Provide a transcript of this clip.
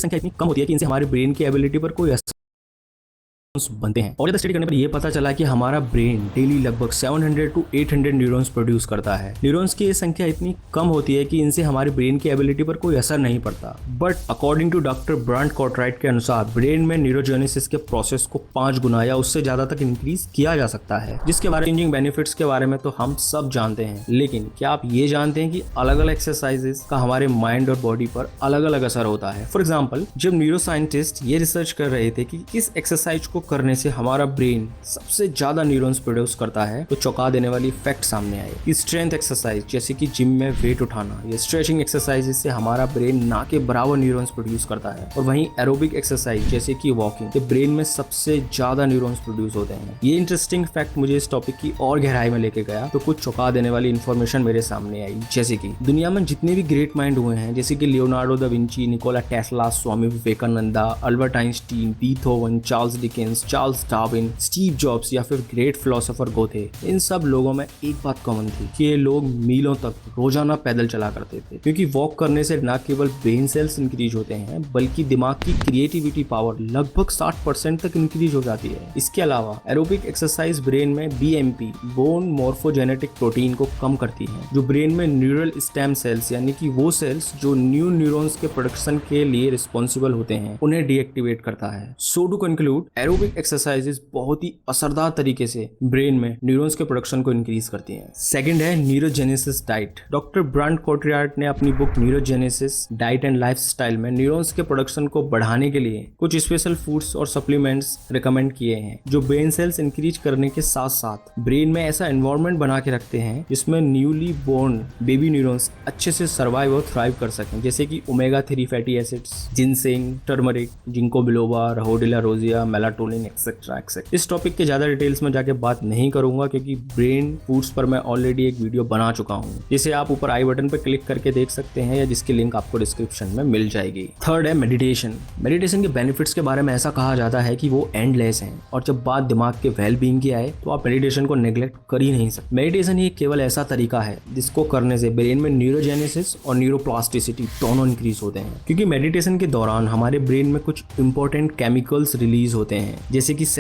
की संख्या इतनी कम होती है कि इनसे हमारे ब्रेन की एबिलिटी पर कोई असर बनते हैं। और ज्यादा स्टडी करने पर यह पता चला कि हमारा ब्रेन डेली लगभग 700 टू 800 न्यूरॉन्स प्रोड्यूस करता है। न्यूरॉन्स की ये संख्या इतनी कम होती है कि इनसे हमारे ब्रेन की एबिलिटी पर कोई असर नहीं पड़ता। But according to doctor Brant Cortright के अनुसार ब्रेन में न्यूरोजेनेसिस के प्रोसेस को 5 गुना या उससे ज्यादा तक इंक्रीज किया जा सकता है, जिसके बारे में चेंजिंग बेनिफिट्स के बारे में तो हम सब जानते हैं। लेकिन क्या आप ये जानते हैं कि अलग अलग एक्सरसाइजेस का हमारे माइंड और बॉडी पर अलग अलग असर होता है। फॉर एग्जाम्पल, जब न्यूरो साइंटिस्ट ये रिसर्च कर रहे थे कि किस एक्सरसाइज को करने से हमारा ब्रेन सबसे ज्यादा न्यूरॉन्स प्रोड्यूस करता है, तो चौंका देने वाली फैक्ट सामने आए कि स्ट्रेंथ एक्सरसाइज जैसे कि जिम में वेट उठाना या स्ट्रेचिंग एक्सरसाइज से हमारा ब्रेन ना के बराबर न्यूरॉन्स प्रोड्यूस करता है, और वहीं एरोबिक एक्सरसाइज जैसे कि वॉकिंग के ब्रेन में सबसे ज्यादा न्यूरॉन्स प्रोड्यूस होते हैं। ये इंटरेस्टिंग फैक्ट मुझे इस टॉपिक की और गहराई में लेके गया तो कुछ चौंका देने वाली इन्फॉर्मेशन मेरे सामने आई, जैसे कि दुनिया में जितने भी ग्रेट माइंड हुए हैं, जैसे कि Leonardo da Vinci, Nikola Tesla, Swami Vivekananda, Albert Einstein, Beethoven, Charles Dickens, Charles Darwin, Steve Jobs या फिर ग्रेट फिलोसोफर गोथे, इन सब लोगों में एक बात कॉमन थी कि ये लोग मीलों तक रोजाना पैदल चला करते थे, क्योंकि वॉक करने से न केवल ब्रेन सेल्स इंक्रीज होते हैं बल्कि दिमाग की क्रिएटिविटी पावर लगभग 60% तक इंक्रीज हो जाती है। इसके अलावा एरोबिक एक्सरसाइज ब्रेन में BMP, बोन मोर्फोजेनेटिक प्रोटीन को कम करती है, जो ब्रेन में न्यूरल स्टेम सेल्स यानी कि वो सेल्स जो न्यू न्यूरॉन्स के प्रोडक्शन के लिए रिस्पॉन्सिबल होते हैं, उन्हें डीएक्टिवेट करता है। सो टू कंक्लूड, एरोबिक एक्सरसाइजेस बहुत ही असरदार तरीके से ब्रेन में न्यूरॉन्स के प्रोडक्शन को इंक्रीज करती हैं। सेकंड है न्यूरोजेनेसिस डाइट। डॉक्टर ब्रांड कॉर्टराइट ने अपनी book neurogenesis diet and lifestyle में न्यूरॉन्स के प्रोडक्शन को बढ़ाने के लिए कुछ स्पेशल फूड्स और सप्लीमेंट्स रिकमेंड किए हैं, जो ब्रेन सेल्स इंक्रीज करने के साथ साथ ब्रेन में ऐसा एनवायरनमेंट बना के रखते हैं जिसमें न्यूली बोर्न बेबी न्यूरॉन्स अच्छे से सर्वाइव और थ्राइव कर सकें, जैसे कि omega 3 fatty acids, ginseng, turmeric, ginkgo biloba, rhodiola rosea, melatonin et cetera et cetera. इस टॉपिक के ज्यादा डिटेल्स में जाके बात नहीं करूंगा, क्योंकि ब्रेन फूड्स पर मैं ऑलरेडी एक वीडियो बना चुका हूं, जिसे आप ऊपर आई बटन पर क्लिक करके देख सकते हैं या जिसकी लिंक आपको डिस्क्रिप्शन में मिल जाएगी। थर्ड है मेडिटेशन। मेडिटेशन के बेनिफिट्स के बारे में ऐसा कहा जाता है कि वो एंडलेस हैं, और जब बात दिमाग के वेल बीइंग की आए तो आप मेडिटेशन को नेग्लेक्ट कर ही नहीं सकते। मेडिटेशन ही केवल ऐसा तरीका है जिसको करने से ब्रेन में न्यूरोजेनेसिस और न्यूरोप्लास्टिसिटी दोनों इंक्रीज होते हैं, क्योंकि मेडिटेशन के दौरान हमारे ब्रेन में कुछ इंपॉर्टेंट केमिकल्स रिलीज होते हैं, जैसे कि